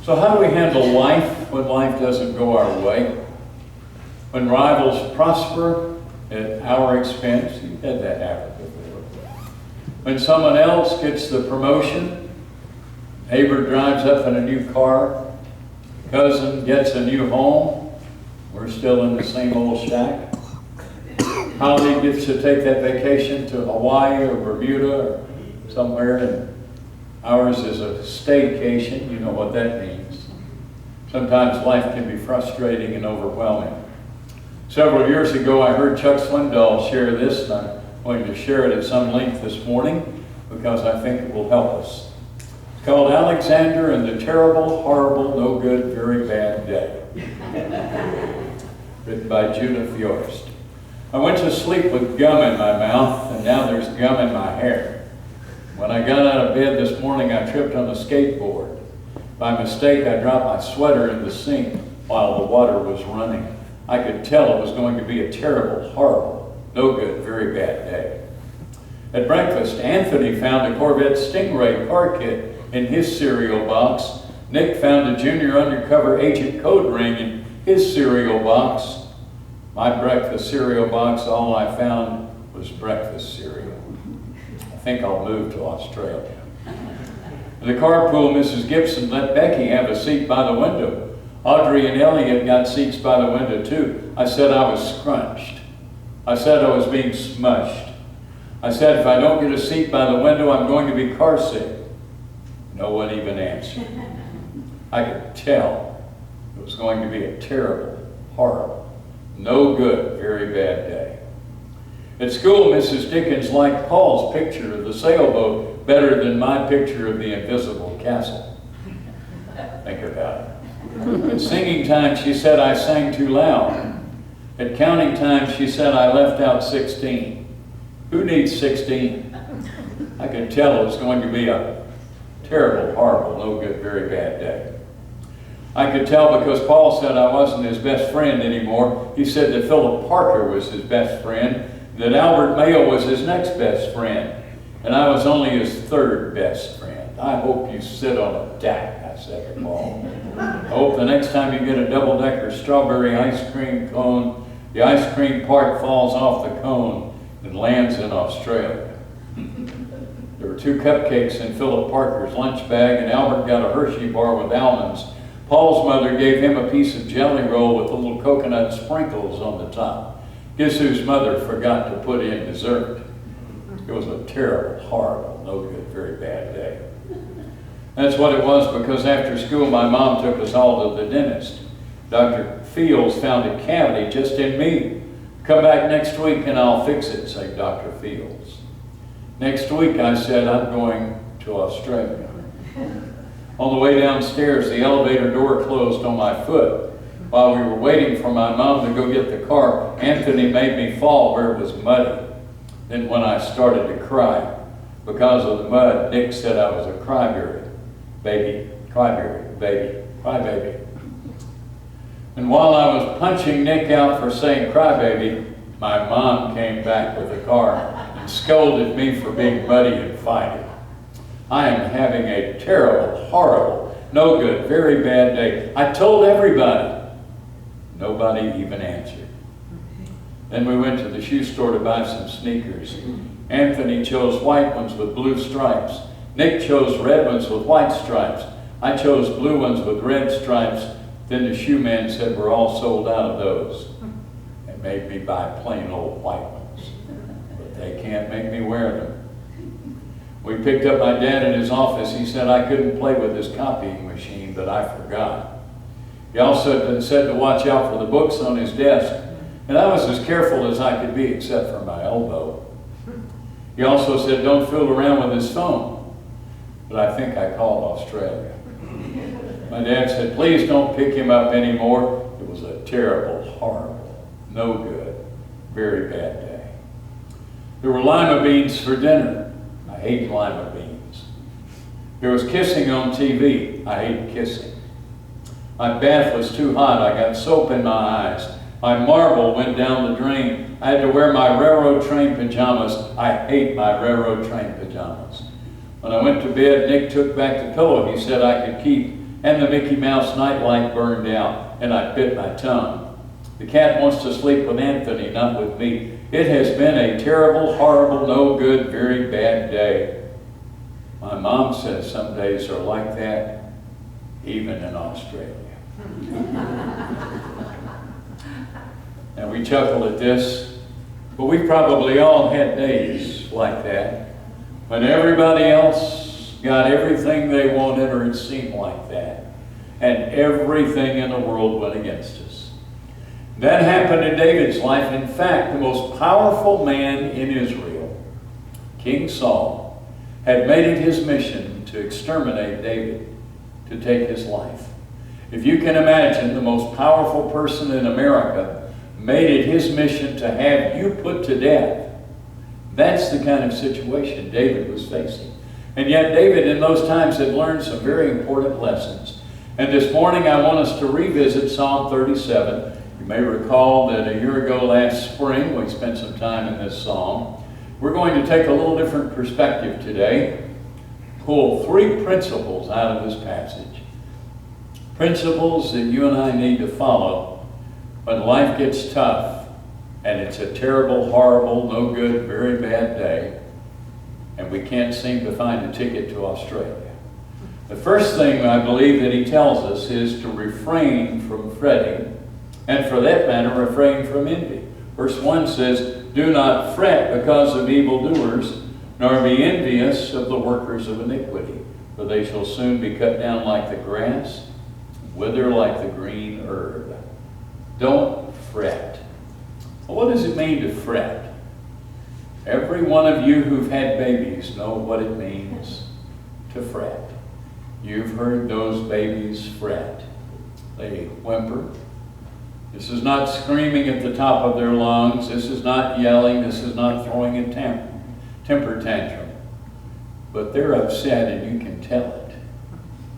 So how do we handle life when life doesn't go our way? When rivals prosper at our expense? You've had that happen before. When someone else gets the promotion, neighbor drives up in a new car, cousin gets a new home, we're still in the same old shack. Colleague gets to take that vacation to Hawaii or Bermuda or somewhere, and ours is a staycation. You know what that means. Sometimes life can be frustrating and overwhelming. Several years ago, I heard Chuck Swindoll share this, and I'm going to share it at some length this morning because I think it will help us. It's called Alexander and the Terrible, Horrible, No Good, Very Bad Day. Written by Judith Yorst. I went to sleep with gum in my mouth, and now there's gum in my hair. When I got out of bed this morning, I tripped on a skateboard. By mistake, I dropped my sweater in the sink while the water was running. I could tell it was going to be a terrible, horrible, no good, very bad day. At breakfast, Anthony found a Corvette Stingray car kit in his cereal box. Nick found a junior undercover agent code ring in his cereal box. My breakfast cereal box, all I found was breakfast cereal. I think I'll move to Australia. In the carpool, Mrs. Gibson let Becky have a seat by the window. Audrey and Elliot got seats by the window too. I said I was scrunched. I said I was being smushed. I said if I don't get a seat by the window, I'm going to be car sick. No one even answered. I could tell it was going to be a terrible, horrible, no good, very bad day. At school, Mrs. Dickens liked Paul's picture of the sailboat better than my picture of the invisible castle. Think about it. At singing time, she said I sang too loud. At counting time, she said I left out 16. Who needs 16? I could tell it was going to be a terrible, horrible, no good, very bad day. I could tell because Paul said I wasn't his best friend anymore. He said that Philip Parker was his best friend, that Albert Mayo was his next best friend, and I was only his third best friend. I hope you sit on a deck, I said to Paul. I hope the next time you get a double-decker strawberry ice cream cone, the ice cream part falls off the cone and lands in Australia. There were 2 cupcakes in Philip Parker's lunch bag, and Albert got a Hershey bar with almonds. Paul's mother gave him a piece of jelly roll with little coconut sprinkles on the top. Guess whose mother forgot to put in dessert? It was a terrible, horrible, no good, very bad day. That's what it was because after school my mom took us all to the dentist. Dr. Fields found a cavity just in me. Come back next week and I'll fix it, said Dr. Fields. Next week I said I'm going to Australia. On the way downstairs, the elevator door closed on my foot. While we were waiting for my mom to go get the car, Anthony made me fall where it was muddy. Then when I started to cry, because of the mud, Nick said I was a cryberry. Baby, cryberry, baby, crybaby. And while I was punching Nick out for saying crybaby, my mom came back with the car and scolded me for being muddy and fighting. I am having a terrible, horrible, no good, very bad day. I told everybody. Nobody even answered. Then we went to the shoe store to buy some sneakers. Anthony chose white ones with blue stripes. Nick chose red ones with white stripes. I chose blue ones with red stripes. Then the shoe man said we're all sold out of those and made me buy plain old white ones. But they can't make me wear them. We picked up my dad in his office. He said I couldn't play with his copying machine, but I forgot. He also said to watch out for the books on his desk, and I was as careful as I could be except for my elbow. He also said don't fool around with his phone, but I think I called Australia. My dad said please don't pick him up anymore. It was a terrible, horrible, no good, very bad day. There were lima beans for dinner. I hate lima beans. There was kissing on TV. I hate kissing. My bath was too hot. I got soap in my eyes. My marble went down the drain. I had to wear my railroad train pajamas. I hate my railroad train pajamas. When I went to bed, Nick took back the pillow he said I could keep. and the Mickey Mouse nightlight burned out, and I bit my tongue. The cat wants to sleep with Anthony, not with me. It has been a terrible, horrible, no good, very bad day. My mom says some days are like that, even in Australia. And we chuckle at this, but we probably all had days like that, when everybody else got everything they wanted, or it seemed like that, and everything in the world went against us. That happened in David's life. In fact, the most powerful man in Israel, King Saul, had made it his mission to exterminate David, to take his life. If you can imagine, the most powerful person in America made it his mission to have you put to death. That's the kind of situation David was facing. And yet David in those times had learned some very important lessons. And this morning I want us to revisit Psalm 37. You may recall that a year ago last spring we spent some time in this psalm. We're going to take a little different perspective today, pull 3 principles out of this passage. Principles that you and I need to follow when life gets tough and it's a terrible, horrible, no good, very bad day, and we can't seem to find a ticket to Australia. The first thing I believe that he tells us is to refrain from fretting, and for that matter, refrain from envy. Verse 1 says, "Do not fret because of evildoers, nor be envious of the workers of iniquity, for they shall soon be cut down like the grass, wither like the green herb." Don't fret. Well, what does it mean to fret? Every one of you who've had babies know what it means to fret. You've heard those babies fret. They whimper. This is not screaming at the top of their lungs. This is not yelling. This is not throwing a temper tantrum. But they're upset, and you can tell it.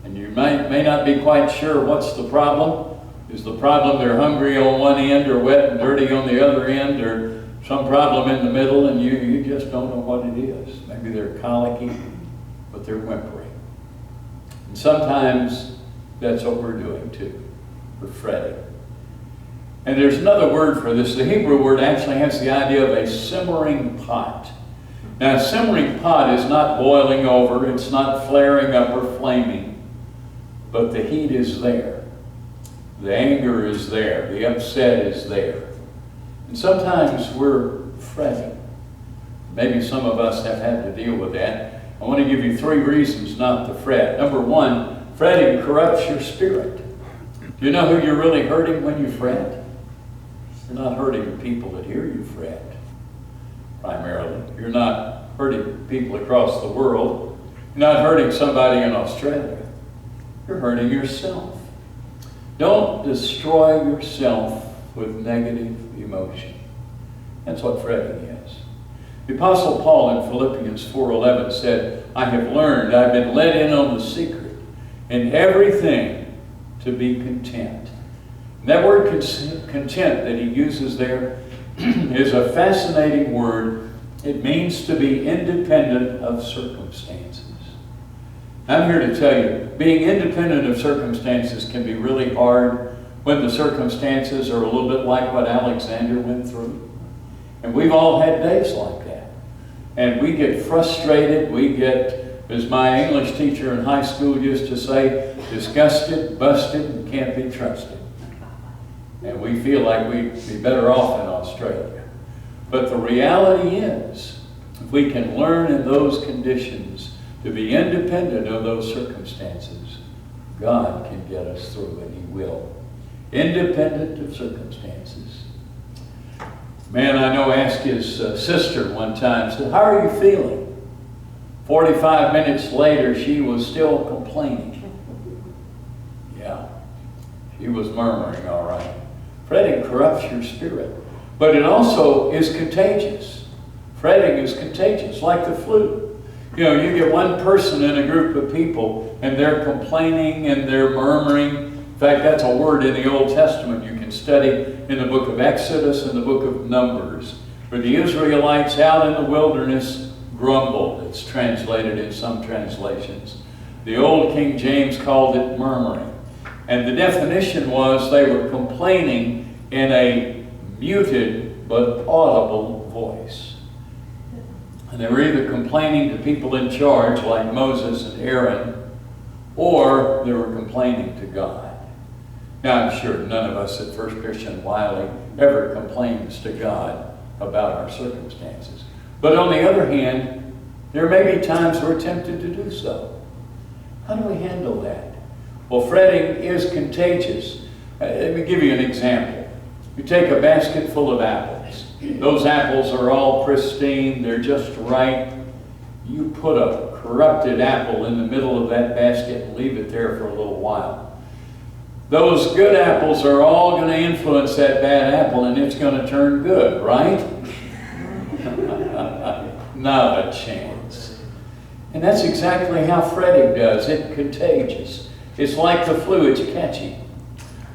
And you may not be quite sure what's the problem. Is the problem they're hungry on one end, or wet and dirty on the other end, or some problem in the middle, and you just don't know what it is. Maybe they're colicky, but they're whimpering. And sometimes that's what we're doing too. We're fretting. And there's another word for this. The Hebrew word actually has the idea of a simmering pot. Now, a simmering pot is not boiling over, it's not flaring up or flaming, but the heat is there. The anger is there. The upset is there. And sometimes we're fretting. Maybe some of us have had to deal with that. I want to give you 3 reasons not to fret. Number 1, fretting corrupts your spirit. Do you know who you're really hurting when you fret? You're not hurting the people that hear you fret, primarily. You're not hurting people across the world. You're not hurting somebody in Australia. You're hurting yourself. Don't destroy yourself with negative emotion. That's what fretting is. The Apostle Paul in Philippians 4:11 said, "I have learned, I've been let in on the secret, in everything to be content." And that word content that he uses there is a fascinating word. It means to be independent of circumstances. I'm here to tell you, being independent of circumstances can be really hard when the circumstances are a little bit like what Alexander went through. And we've all had days like that. And we get frustrated, we get, as my English teacher in high school used to say, disgusted, busted, and can't be trusted. And we feel like we'd be better off in Australia. But the reality is, if we can learn in those conditions to be independent of those circumstances, God can get us through, and He will. Independent of circumstances. Man I know asked his sister one time, said, "How are you feeling?" 45 minutes later, she was still complaining. Yeah, she was murmuring, all right. Fretting corrupts your spirit, but it also is contagious. Fretting is contagious, like the flu. You know, you get one person in a group of people, and they're complaining and they're murmuring. In fact, that's a word in the Old Testament you can study in the book of Exodus and the book of Numbers, where the Israelites out in the wilderness grumbled. It's translated in some translations. The old King James called it murmuring. And the definition was they were complaining in a muted but audible voice. And they were either complaining to people in charge like Moses and Aaron, or they were complaining to God. Now I'm sure none of us at First Christian Wiley ever complains to God about our circumstances. But on the other hand, there may be times we're tempted to do so. How do we handle that? Well, fretting is contagious. Let me give you an example. You take a basket full of apples. Those apples are all pristine. They're just right. You put a corrupted apple in the middle of that basket and leave it there for a little while. Those good apples are all going to influence that bad apple, and it's going to turn good, right? Not a chance. And that's exactly how fretting does. It's contagious. It's like the flu, it's catchy.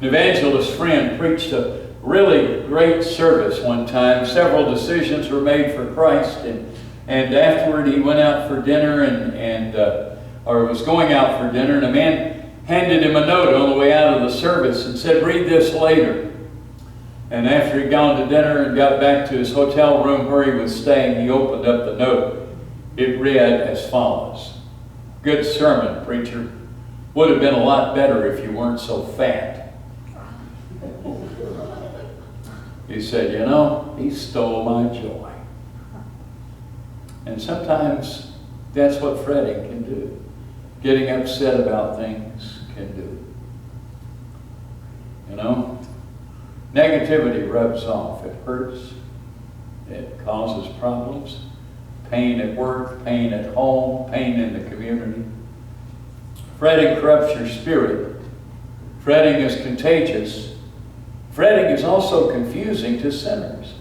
An evangelist friend preached a really great service one time. Several decisions were made for Christ, and afterward he went out for dinner or was going out for dinner, and a man handed him a note on the way out of the service and said, "Read this later." And after he'd gone to dinner and got back to his hotel room where he was staying, he opened up the note. It read as follows: "Good sermon, preacher. Would have been a lot better if you weren't so fat." He said, "You know, he stole my joy." And sometimes that's what fretting can do. Getting upset about things can do. You know, negativity rubs off. It hurts. It causes problems. Pain at work, pain at home, pain in the community. Fretting corrupts your spirit. Fretting is contagious. Fretting is also confusing to sinners,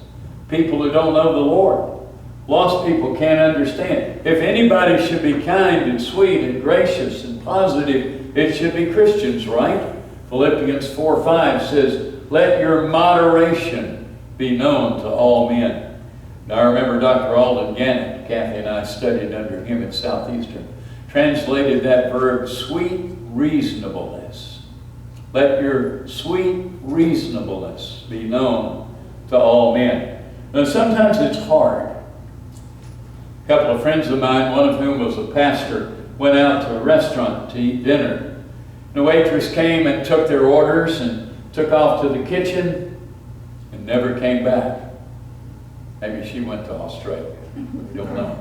people who don't know the Lord. Lost people can't understand. If anybody should be kind and sweet and gracious and positive, it should be Christians, right? Philippians 4:5 says, "Let your moderation be known to all men." Now I remember Dr. Alden Gannett, Kathy and I studied under him at Southeastern, translated that verb, sweet reasonableness. Let your sweet reasonableness be known to all men. Now sometimes it's hard. A couple of friends of mine, one of whom was a pastor, went out to a restaurant to eat dinner. The waitress came and took their orders and took off to the kitchen and never came back. Maybe she went to Australia. We don't know.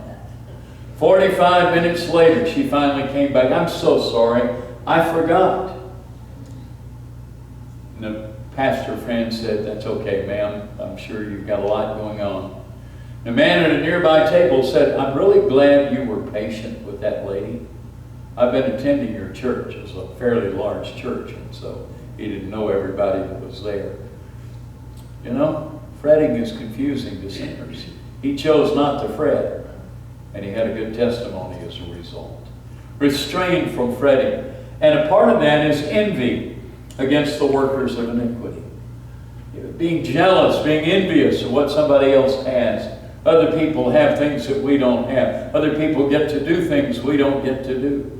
45 minutes later, she finally came back. "I'm so sorry. I forgot." And the pastor friend said, "That's okay, ma'am. I'm sure you've got a lot going on." The man at a nearby table said, "I'm really glad you were patient with that lady. I've been attending your church." It was a fairly large church, and so he didn't know everybody that was there. You know, fretting is confusing to sinners. He chose not to fret, and he had a good testimony as a result. Restrain from fretting. And a part of that is envy against the workers of iniquity. Being jealous, being envious of what somebody else has. Other people have things that we don't have. Other people get to do things we don't get to do.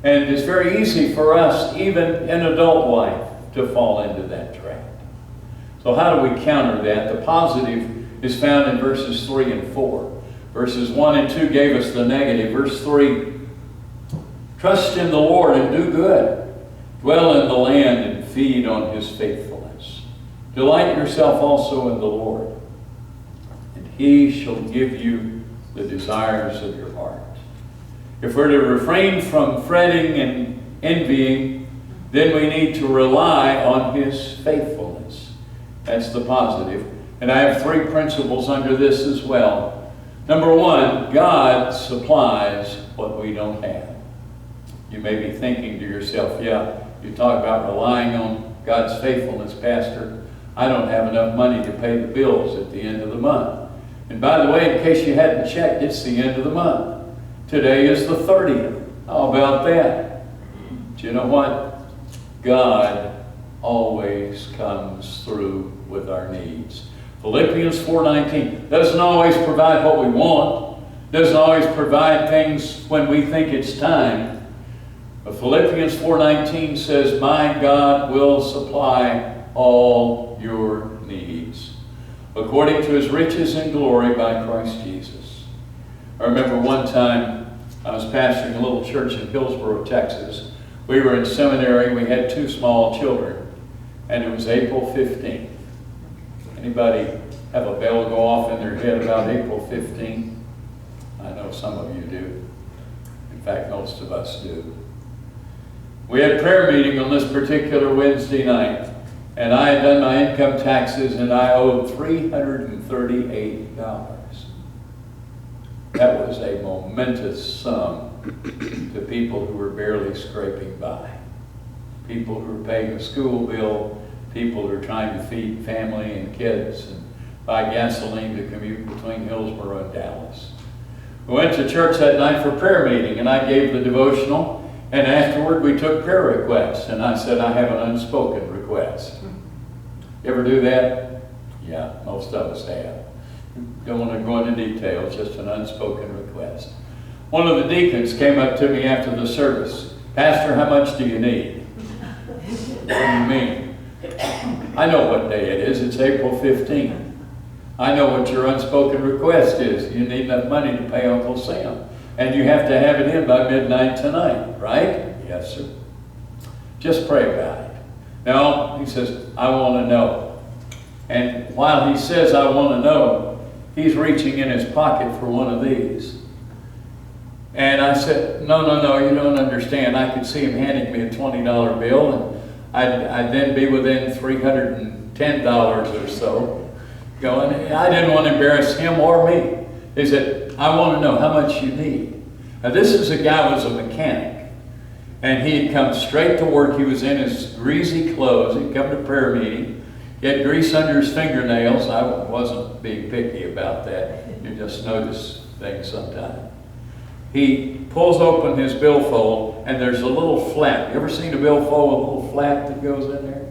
And it's very easy for us, even in adult life, to fall into that trap. So how do we counter that? The positive is found in verses 3 and 4. Verses 1 and 2 gave us the negative. Verse 3, "Trust in the Lord and do good. Dwell in the land and feed on his faithfulness. Delight yourself also in the Lord, and he shall give you the desires of your heart." If we're to refrain from fretting and envying, then we need to rely on his faithfulness. That's the positive. And I have 3 principles under this as well. Number 1, God supplies what we don't have. You may be thinking to yourself, "Yeah, you talk about relying on God's faithfulness, Pastor. I don't have enough money to pay the bills at the end of the month." And by the way, in case you hadn't checked, it's the end of the month. Today is the 30th. How about that? Do you know what? God always comes through with our needs. Philippians 4:19 doesn't always provide what we want, doesn't always provide things when we think it's time, But Philippians 4:19 says, my God will supply all your needs according to his riches and glory by Christ Jesus. I remember one time I was pastoring a little church in Hillsboro, Texas. We were in seminary. We had 2 small children, and it was April 15th. Anybody have a bell go off in their head about April 15th? I know some of you do. In fact, most of us do. We had prayer meeting on this particular Wednesday night, and I had done my income taxes, and I owed $338. That was a momentous sum to people who were barely scraping by. People who were paying a school bill, people who were trying to feed family and kids and buy gasoline to commute between Hillsboro and Dallas. We went to church that night for prayer meeting, and I gave the devotional, and afterward we took prayer requests, and I said, I have an unspoken request. You ever do that? Yeah, most of us have. Don't want to go into details, just an unspoken request. One of the deacons came up to me after the service. Pastor, how much do you need? What do you mean? I know what day it is. It's April 15th. I know what your unspoken request is. You need enough money to pay Uncle Sam. And you have to have it in by midnight tonight, right? Yes, sir. Just pray about it. No, he says, I want to know. And while he says, I want to know, he's reaching in his pocket for one of these. And I said, no, you don't understand. I could see him handing me a $20 bill, and I'd then be within $310 or so. Going, I didn't want to embarrass him or me. He said, I want to know how much you need. Now this is a guy who was a mechanic, and he had come straight to work. He was in his greasy clothes. He'd come to prayer meeting. He had grease under his fingernails. I wasn't being picky about that. You just notice things sometimes. He pulls open his billfold, and there's a little flap. You ever seen a billfold with a little flap that goes in there?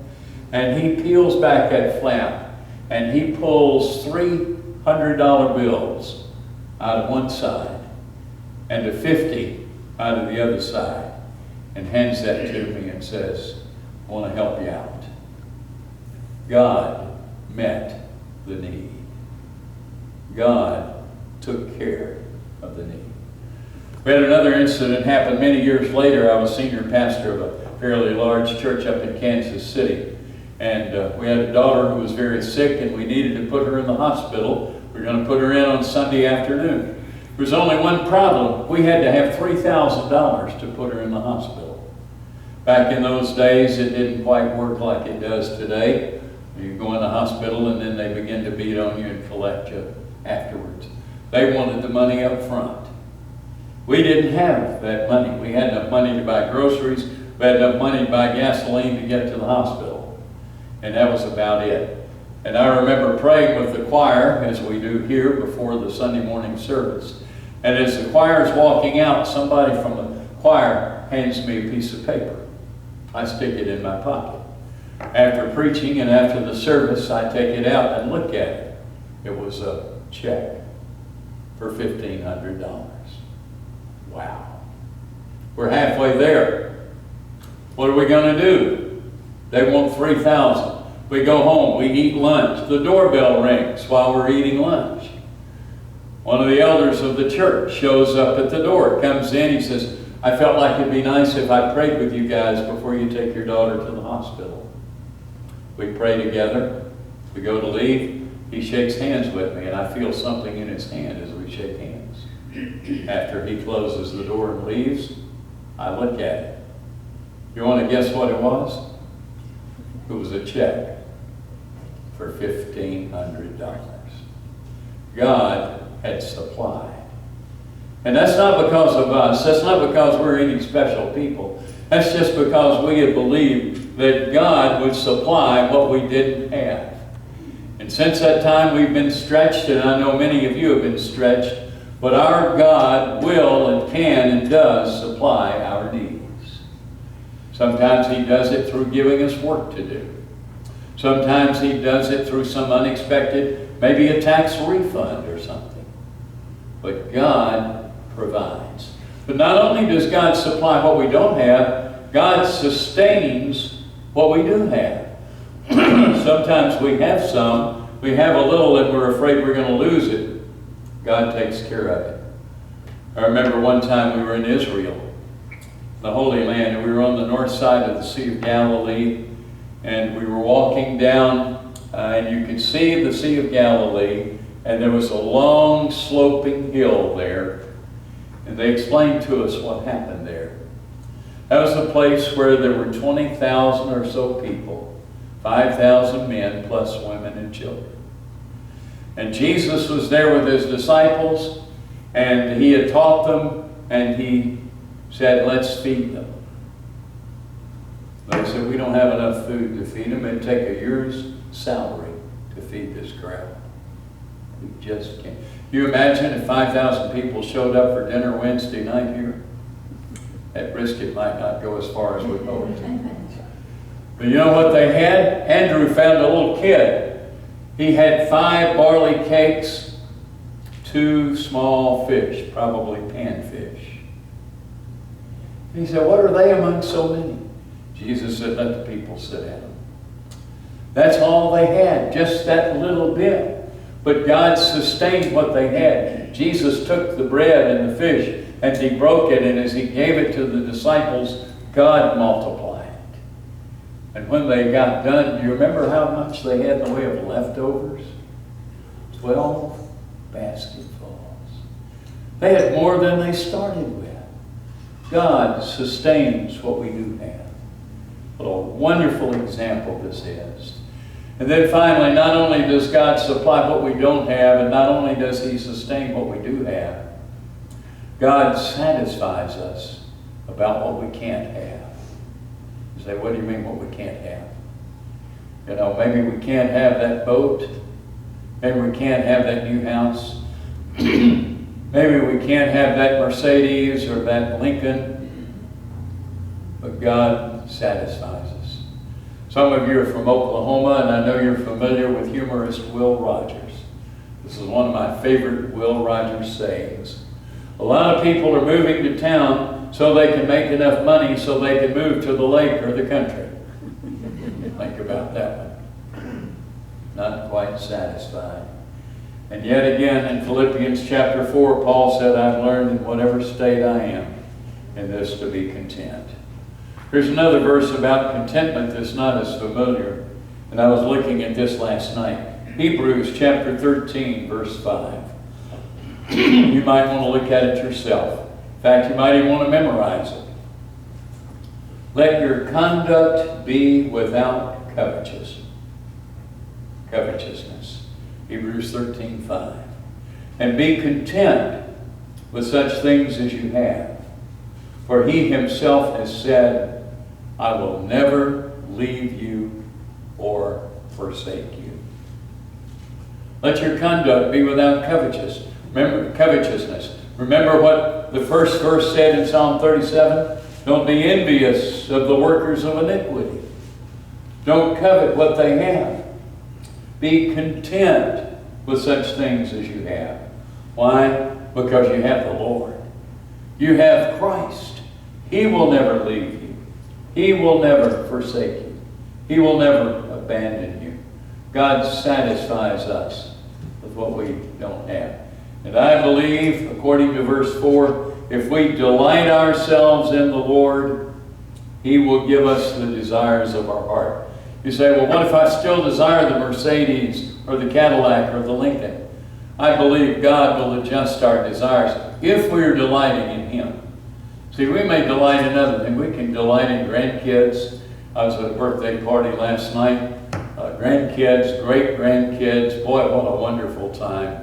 And he peels back that flap, and he pulls $300 bills out of one side and a 50 out of the other side, and hands that to me and says, I want to help you out. God met the need. God took care of the need. We had another incident happen many years later. I was senior pastor of a fairly large church up in Kansas City. And we had a daughter who was very sick, and we needed to put her in the hospital. We were going to put her in on Sunday afternoon. There was only one problem. We had to have $3,000 to put her in the hospital. Back in those days, it didn't quite work like it does today. You go in the hospital, and then they begin to beat on you and collect you afterwards. They wanted the money up front. We didn't have that money. We had enough money to buy groceries. We had enough money to buy gasoline to get to the hospital. And that was about it. And I remember praying with the choir, as we do here before the Sunday morning service. And as the choir is walking out, somebody from the choir hands me a piece of paper. I stick it in my pocket. After preaching and after the service, I take it out and look at it. It was a check for $1,500. Wow. We're halfway there. What are we going to do? They want $3,000. We go home, we eat lunch. The doorbell rings while we're eating lunch. One of the elders of the church shows up at the door, comes in, he says, I felt like it'd be nice if I prayed with you guys before you take your daughter to the hospital. We pray together. We go to leave. He shakes hands with me, and I feel something in his hand as we shake hands. After he closes the door and leaves, I look at it. You want to guess what it was? It was a check for $1,500. God had supplied. And that's not because of us. That's not because we're any special people. That's just because we had believed that God would supply what we didn't have. And since that time we've been stretched, and I know many of you have been stretched, but our God will and can and does supply our needs. Sometimes He does it through giving us work to do. Sometimes He does it through some unexpected, maybe a tax refund or something. But God provides. But not only does God supply what we don't have, God sustains what we do have. Sometimes we have some, we have a little and we're afraid we're going to lose it. God takes care of it. I remember one time we were in Israel, the Holy Land, and we were on the north side of the Sea of Galilee, and we were walking down, and you could see the Sea of Galilee, and there was a long sloping hill there, and they explained to us what happened there. That was the place where there were 20,000 or so people, 5,000 men plus women and children. And Jesus was there with his disciples, and he had taught them, and he said, let's feed them. They said, we don't have enough food to feed them. It'd take a year's salary to feed this crowd. We just can't. You imagine if 5,000 people showed up for dinner Wednesday night here? That brisket might not go as far as we hoped. But you know what they had? Andrew found a little kid. He had 5 barley cakes, 2 small fish, probably panfish. And he said, what are they among so many? Jesus said, let the people sit down. That's all they had, just that little bit. But God sustained what they had. Jesus took the bread and the fish, and he broke it, and as he gave it to the disciples, God multiplied. And when they got done, do you remember how much they had in the way of leftovers? 12 basketfuls. They had more than they started with. God sustains what we do have. What a wonderful example this is. And then finally, not only does God supply what we don't have, and not only does he sustain what we do have, God satisfies us about what we can't have. You say, what do you mean what we can't have? You know, maybe we can't have that boat. Maybe we can't have that new house. Maybe we can't have that Mercedes or that Lincoln. But God satisfies us. Some of you are from Oklahoma, and I know you're familiar with humorist Will Rogers. This is one of my favorite Will Rogers sayings. A lot of people are moving to town so they can make enough money so they can move to the lake or the country. Think about that one. Not quite satisfied. And yet again in Philippians chapter 4, Paul said, I've learned in whatever state I am in this to be content. Here's another verse about contentment that's not as familiar, and I was looking at this last night. Hebrews chapter 13, verse 5. You might want to look at it yourself. In fact, you might even want to memorize it. Let your conduct be without covetousness. Hebrews 13, 5. And be content with such things as you have. For he himself has said, I will never leave you or forsake you. Let your conduct be without covetousness. Remember what the first verse said in Psalm 37? Don't be envious of the workers of iniquity. Don't covet what they have. Be content with such things as you have. Why? Because you have the Lord. You have Christ. He will never leave you. He will never forsake you. He will never abandon you. God satisfies us with what we don't have. And I believe, according to verse 4, if we delight ourselves in the Lord, he will give us the desires of our heart. You say, well, what if I still desire the Mercedes or the Cadillac or the Lincoln? I believe God will adjust our desires if we are delighting in him. See, we may delight in other things. We can delight in grandkids. I was at a birthday party last night. Grandkids, great-grandkids, boy, what a wonderful time.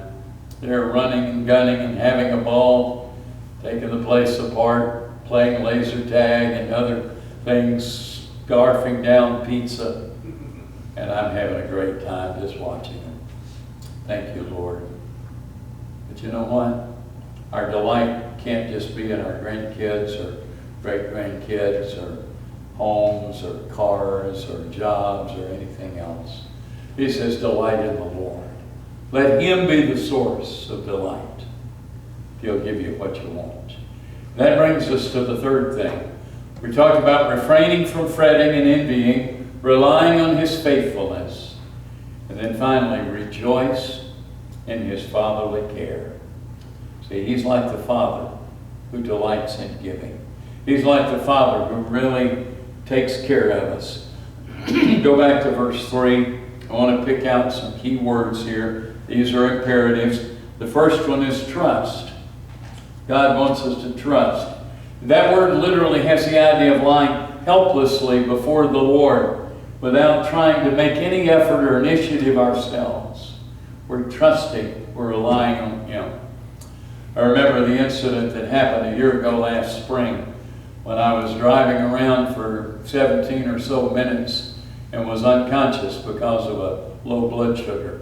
They're running and gunning and having a ball, taking the place apart, playing laser tag and other things, scarfing down pizza. And I'm having a great time just watching them. Thank you, Lord. But you know what? Our delight can't just be in our grandkids or great-grandkids or homes or cars or jobs or anything else. He says, delight in the Lord. Let him be the source of delight. He'll give you what you want. That brings us to the third thing. We talked about refraining from fretting and envying, relying on his faithfulness, and then finally, rejoice in his fatherly care. See, he's like the Father who delights in giving. He's like the Father who really takes care of us. Go back to verse 3. I want to pick out some key words here. These are imperatives. The first one is trust. God wants us to trust. That word literally has the idea of lying helplessly before the Lord without trying to make any effort or initiative ourselves. We're trusting, we're relying on him. I remember the incident that happened a year ago last spring when I was driving around for 17 or so minutes and was unconscious because of a low blood sugar.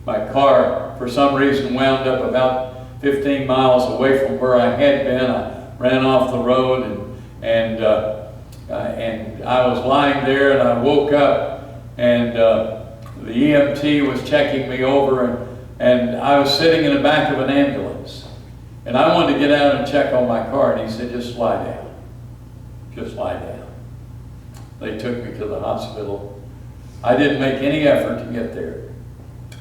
My car, for some reason, wound up about 15 miles away from where I had been. I ran off the road and I was lying there, and I woke up, and the EMT was checking me over, and I was sitting in the back of an ambulance. And I wanted to get out and check on my car, and he said, just lie down. Just lie down. They took me to the hospital. I didn't make any effort to get there.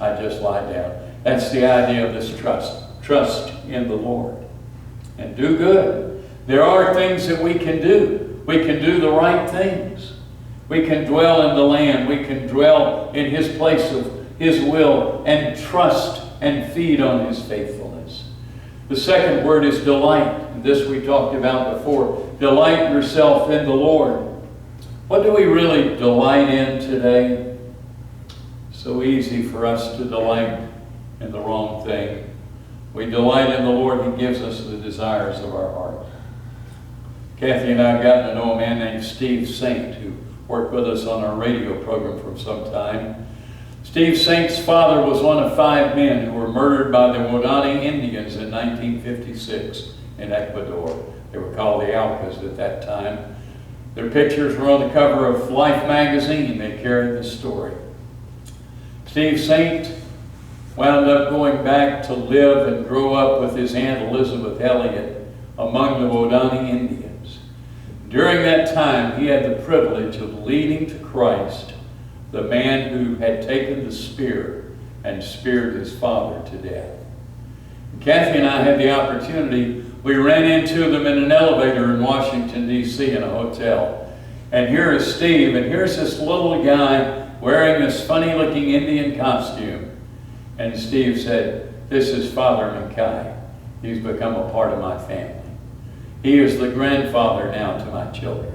I just lied down. That's the idea of this trust. Trust in the Lord. And do good. There are things that we can do. We can do the right things. We can dwell in the land. We can dwell in his place of his will and trust and feed on his faithfulness. The second word is delight. And this we talked about before. Delight yourself in the Lord. What do we really delight in today? So easy for us to delight in the wrong thing. We delight in the Lord. He gives us the desires of our heart. Kathy and I have gotten to know a man named Steve Saint, who worked with us on our radio program for some time. Steve Saint's father was one of 5 men who were murdered by the Waodani Indians in 1956 in Ecuador. They were called the Alcas at that time. Their pictures were on the cover of Life magazine. They carried the story. Steve Saint wound up going back to live and grow up with his Aunt Elizabeth Elliott among the Waodani Indians. During that time, he had the privilege of leading to Christ the man who had taken the spear and speared his father to death. And Kathy and I had the opportunity. We ran into them in an elevator in Washington, D.C. in a hotel. And here is Steve, and here's this little guy wearing this funny-looking Indian costume. And Steve said, this is Father Minkai. He's become a part of my family. He is the grandfather now to my children.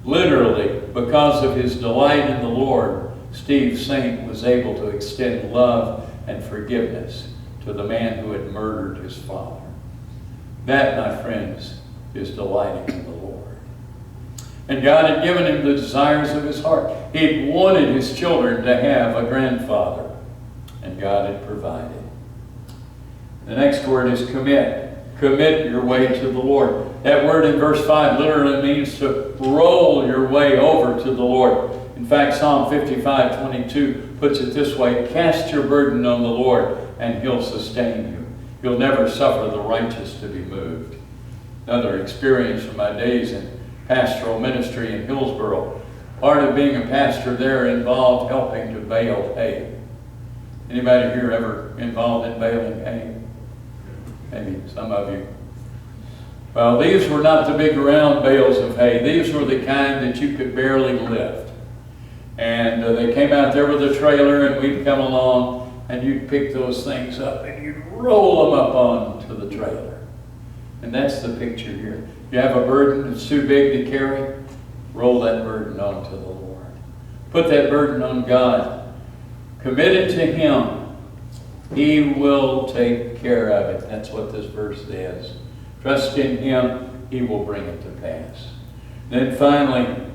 Literally, because of his delight in the Lord, Steve Saint was able to extend love and forgiveness to the man who had murdered his father. That, my friends, is delighting in the Lord. And God had given him the desires of his heart. He wanted his children to have a grandfather, and God had provided. The next word is commit. Commit your way to the Lord. That word in verse 5 literally means to roll your way over to the Lord. In fact, Psalm 55:22 puts it this way: cast your burden on the Lord, and he'll sustain you. He'll never suffer the righteous to be moved. Another experience from my days in pastoral ministry in Hillsboro. Part of being a pastor there involved helping to bale hay. Anybody here ever involved in baling hay? Maybe some of you. Well, these were not the big round bales of hay. These were the kind that you could barely lift. And they came out there with a trailer, and we'd come along, and you'd pick those things up, and you'd roll them up onto the trailer. And that's the picture here. You have a burden that's too big to carry, roll that burden onto the Lord. Put that burden on God. Commit it to him. He will take care of it. That's what this verse says. Trust in him. He will bring it to pass. Then finally,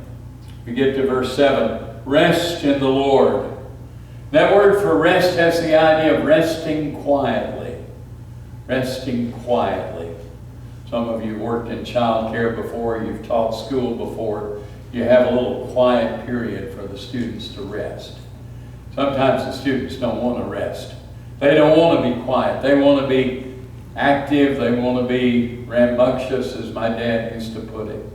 we get to verse 7. Rest in the Lord. That word for rest has the idea of resting quietly. Resting quietly. Some of you worked in child care before. You've taught school before. You have a little quiet period for the students to rest. Sometimes the students don't want to rest. They don't want to be quiet. They want to be active. They want to be rambunctious, as my dad used to put it.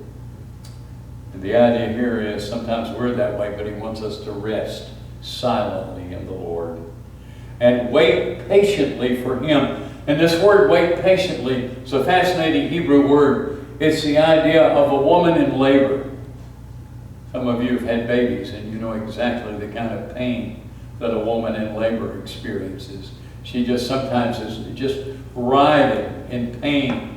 And the idea here is sometimes we're that way, but he wants us to rest silently in the Lord and wait patiently for him. And this word, wait patiently, is a fascinating Hebrew word. It's the idea of a woman in labor. Some of you have had babies, and you know exactly the kind of pain that a woman in labor experiences. She just sometimes is just writhing in pain